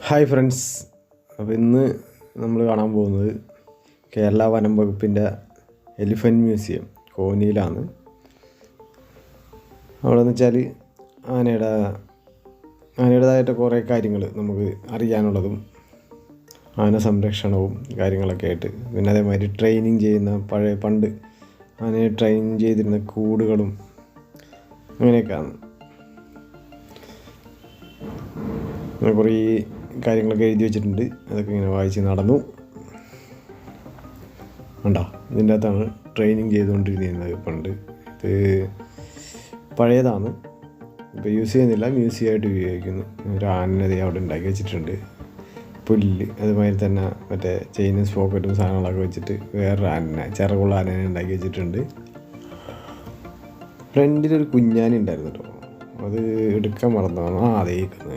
Hi friends, അപ്പോൾ ഇന്ന് നമ്മൾ കാണാൻ പോകുന്നത് കേരള വനം വകുപ്പിൻ്റെ എലിഫൻറ്റ് മ്യൂസിയം കോന്നിയിലാണ്. അവിടെ എന്ന് വെച്ചാൽ ആനയുടേതായിട്ട് കുറേ കാര്യങ്ങൾ നമുക്ക് അറിയാനുള്ളതും ആന സംരക്ഷണവും കാര്യങ്ങളൊക്കെ ആയിട്ട്, പിന്നെ അതേമാതിരി ട്രെയിനിങ് ചെയ്യുന്ന പണ്ട് ആനയെ ട്രെയിൻ ചെയ്തിരുന്ന കൂടുകളും അങ്ങനെയൊക്കെയാണ്. കുറേ കാര്യങ്ങളൊക്കെ എഴുതി വെച്ചിട്ടുണ്ട്. അതൊക്കെ ഇങ്ങനെ വായിച്ച് നടന്നു. ഉണ്ടോ, ഇതിൻ്റെ അകത്താണ് ട്രെയിനിങ് ചെയ്തുകൊണ്ടിരുന്നത് പണ്ട്. ഇത് പഴയതാണ്, ഇപ്പോൾ യൂസ് ചെയ്യുന്നില്ല, മ്യൂസിയമായിട്ട് ഉപയോഗിക്കുന്നു. ഒരു ആനനെ അവിടെ ഉണ്ടാക്കി വെച്ചിട്ടുണ്ട്. പുല്ല് അതുമാതിരി തന്നെ മറ്റേ ചെയിനും സ്പോക്കറ്റും സാധനങ്ങളൊക്കെ വെച്ചിട്ട് വേറൊരു ആനനെ, ചിറകുള്ള ആനനെ ഉണ്ടാക്കി വെച്ചിട്ടുണ്ട്. ഫ്രണ്ടിലൊരു കുഞ്ഞാന ഉണ്ടായിരുന്നു കേട്ടോ, അത് എടുക്കാൻ മറന്നതാണ്. അതേ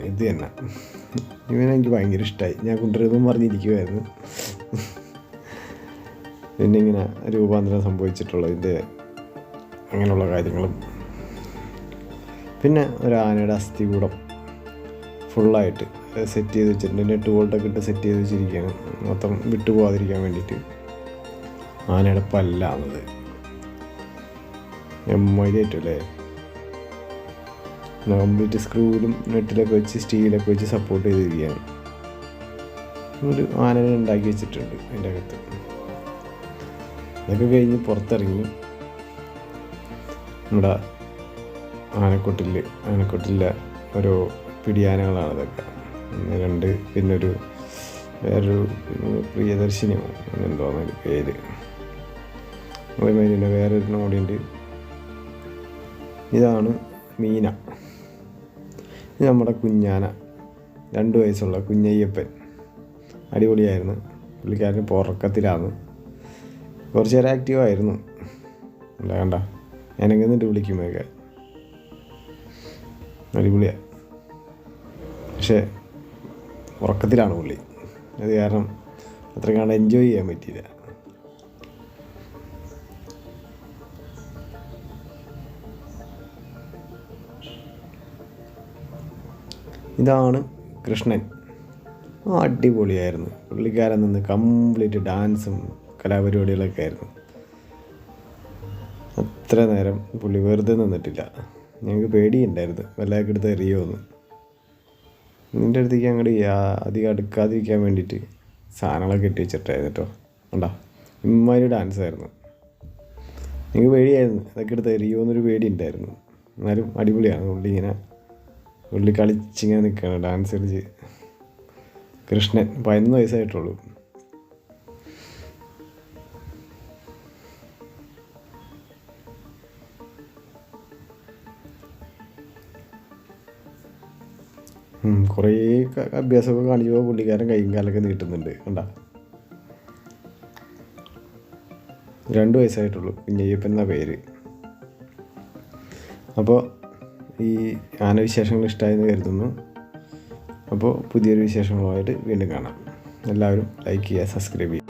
ഇത് തന്നെ. ഇവനെനിക്ക് ഭയങ്കര ഇഷ്ടമായി. ഞാൻ കൊണ്ടുവരുന്നതും പറഞ്ഞിരിക്കുമായിരുന്നു. പിന്നെ ഇങ്ങനെ രൂപാന്തരം സംഭവിച്ചിട്ടുള്ളതിൻ്റെ അങ്ങനെയുള്ള കാര്യങ്ങളും, പിന്നെ ഒരു ആനയുടെ അസ്ഥികൂടം ഫുള്ളായിട്ട് സെറ്റ് ചെയ്ത് വെച്ചിട്ടുണ്ട്. നെറ്റ് ബോൾട്ടൊക്കെ ഇട്ട് സെറ്റ് ചെയ്ത് വെച്ചിരിക്കുകയാണ്, മൊത്തം വിട്ടു പോകാതിരിക്കാൻ വേണ്ടിയിട്ട്. ആനയുടെ പല്ലാണത്. എമ്മയിലേറ്റല്ലേ, കംപ്ലീറ്റ് സ്ക്രൂവിലും നെറ്റിലൊക്കെ വെച്ച് സ്റ്റീലൊക്കെ വെച്ച് സപ്പോർട്ട് ചെയ്തിരിക്കുകയാണ്. ഒരു ആനനെ ഉണ്ടാക്കി വെച്ചിട്ടുണ്ട് അതിൻ്റെ അകത്ത്. അതൊക്കെ കഴിഞ്ഞ് പുറത്തിറങ്ങി നമ്മുടെ ആനക്കൊട്ടിലെ ഓരോ പിടിയാനകളാണ് ഇതൊക്കെ. രണ്ട്, പിന്നെ വേറൊരു പ്രിയദർശിനിയോ എന്തോന്ന് ഒരു പേര്. അതേമാതിരി തന്നെ വേറൊരു നോടിയുണ്ട്. ഇതാണ് മീന. ഇത് നമ്മുടെ കുഞ്ഞാന, 2 വയസ്സുള്ള കുഞ്ഞയ്യപ്പൻ. അടിപൊളിയായിരുന്നു. പുള്ളിക്കാരൻ ഇപ്പോൾ ഉറക്കത്തിലാണ്. കുറച്ച് നേരം ആക്റ്റീവായിരുന്നു. അല്ല കണ്ട, ഞാനൊക്കെ എന്നിട്ട് വിളിക്കുമ്പോഴൊക്കെ അടിപൊളിയാണ്. പക്ഷേ ഉറക്കത്തിലാണ് പുള്ളി. അത് കാരണം അത്ര കണ്ട് എൻജോയ് ചെയ്യാൻ പറ്റിയില്ല. ഇതാണ് കൃഷ്ണൻ. അടിപൊളിയായിരുന്നു. പുള്ളിക്കാരൻ നിന്ന് കംപ്ലീറ്റ് ഡാൻസും കലാപരിപാടികളൊക്കെ ആയിരുന്നു. അത്ര നേരം പുള്ളി വെറുതെ നിന്നിട്ടില്ല. ഞങ്ങൾക്ക് പേടിയുണ്ടായിരുന്നു വല്ലതൊക്കെ എടുത്ത് എറിയുമെന്ന്. നിൻ്റെ അടുത്തേക്ക് അങ്ങോട്ട് അധികം അടുക്കാതിരിക്കാൻ വേണ്ടിയിട്ട് സാധനങ്ങളൊക്കെ ഇട്ട് വെച്ചിട്ടായിരുന്നു കേട്ടോ. കണ്ടോ, ഇമ്മാതിരി ഡാൻസായിരുന്നു. ഞങ്ങൾക്ക് പേടിയായിരുന്നു അതൊക്കെ എടുത്ത് എറിയുമെന്നൊരു പേടി ഉണ്ടായിരുന്നു. എന്നാലും അടിപൊളിയാണ്. പുള്ളി കളിച്ചിങ്ങനെ നിൽക്കുകയാണ്, ഡാൻസ് കളിച്ച്. കൃഷ്ണൻ 11 വയസ്സായിട്ടുള്ളൂ. കുറേ അഭ്യാസമൊക്കെ കാണിച്ചപ്പോൾ പുള്ളിക്കാരൻ കൈയും കാലൊക്കെ നീട്ടുന്നുണ്ട്. കണ്ട, 2 വയസ്സായിട്ടുള്ളൂ. കുഞ്ഞയ്യപ്പൻ എന്ന പേര്. അപ്പോൾ ഈ ആനവിശേഷങ്ങൾ ഇഷ്ടമായെന്ന് കരുതുന്നു. അപ്പോൾ പുതിയൊരു വിശേഷങ്ങളുമായിട്ട് വീണ്ടും കാണാം. എല്ലാവരും ലൈക്ക് ചെയ്യുക, സബ്സ്ക്രൈബ് ചെയ്യുക.